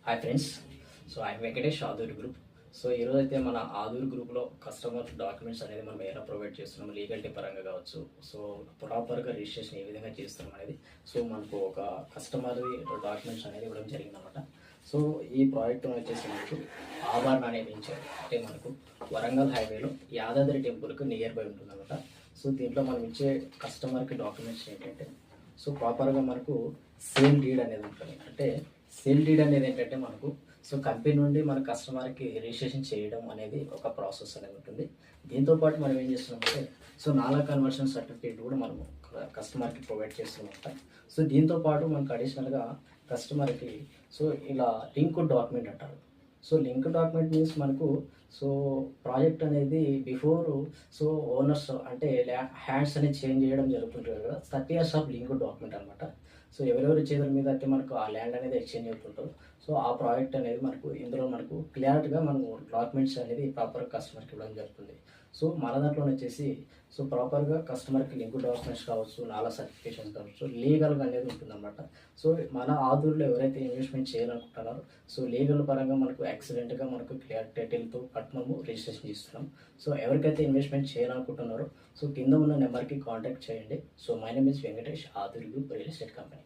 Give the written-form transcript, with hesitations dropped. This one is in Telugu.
Hi friends. I Venkatesh Aduri group. ఈరోజు అయితే మన ఆదూరి గ్రూప్లో కస్టమర్ డాక్యుమెంట్స్ అనేది మనం ఎలా ప్రొవైడ్ చేస్తున్నాం, లీగల్టీ పరంగా కావచ్చు. ప్రాపర్గా రిజిస్ట్రేషన్ ఏ విధంగా చేస్తున్నాం అనేది మనకు ఒక కస్టమర్ డాక్యుమెంట్స్ అనేది ఇవ్వడం జరిగిందన్నమాట. ఈ ప్రాజెక్ట్ వచ్చేసి మనకు ఆభరణ అనేది ఇచ్చారు. అంటే మనకు వరంగల్ హైవేలో యాదాద్రి టెంపుల్కి నియర్ బై ఉంటుందన్నమాట. దీంట్లో మనం ఇచ్చే కస్టమర్కి డాక్యుమెంట్స్ ఏంటంటే ప్రాపర్గా మనకు సేల్ డీడ్ అనేది ఉంటుంది. అంటే సేల్ డీడ్ అనేది ఏంటంటే మనకు కంపెనీ నుండి మన కస్టమర్కి రిజిస్ట్రేషన్ చేయడం అనేది ఒక ప్రాసెస్ అనేది ఉంటుంది. దీంతోపాటు మనం ఏం చేస్తున్నామంటే నాలా కన్వర్షన్ సర్టిఫికేట్ కూడా మనము కస్టమర్కి ప్రొవైడ్ చేస్తున్నాం. దీంతోపాటు మనకు అడిషనల్గా కస్టమర్కి ఇలా లింక్ డాక్యుమెంట్ అంటారు. లింక్ డాక్యుమెంట్ మీన్స్ మనకు ప్రాజెక్ట్ అనేది బిఫోర్ ఓనర్స్ అంటే హ్యాండ్స్ అనేది చేంజ్ చేయడం జరుగుతుంటుంది కదా. 30 years ఆఫ్ లింక్ డాక్యుమెంట్ అనమాట. ఎవరెవరి చేతుల మీద అయితే మనకు ఆ ల్యాండ్ అనేది ఎక్స్చేంజ్ అవుతుంటారు. ఆ ప్రాజెక్ట్ అనేది మనకు ఇందులో మనకు క్లియర్గా మనము డాక్యుమెంట్స్ అనేది ప్రాపర్ కస్టమర్కి ఇవ్వడం జరుగుతుంది. మన దాంట్లో వచ్చేసి ప్రాపర్గా కస్టమర్కి లింక్ డాక్యుమెంట్స్ కావచ్చు, నాలా సర్టిఫికేషన్స్ కావచ్చు, లీగల్గా అనేది ఉంటుందన్నమాట. మన ఆధురులో ఎవరైతే ఇన్వెస్ట్మెంట్ చేయాలనుకుంటున్నారో లీగల్ పరంగా మనకు యాక్సిడెంట్గా మనకు క్లియర్ టైటిల్తో మనము రిజిస్ట్రేషన్ చేస్తున్నాం. ఎవరికైతే ఇన్వెస్ట్మెంట్ చేయాలనుకుంటున్నారో కింద ఉన్న నెంబర్కి కాంటాక్ట్ చేయండి. My name is Venkatesh, ఆధురి group real estate company.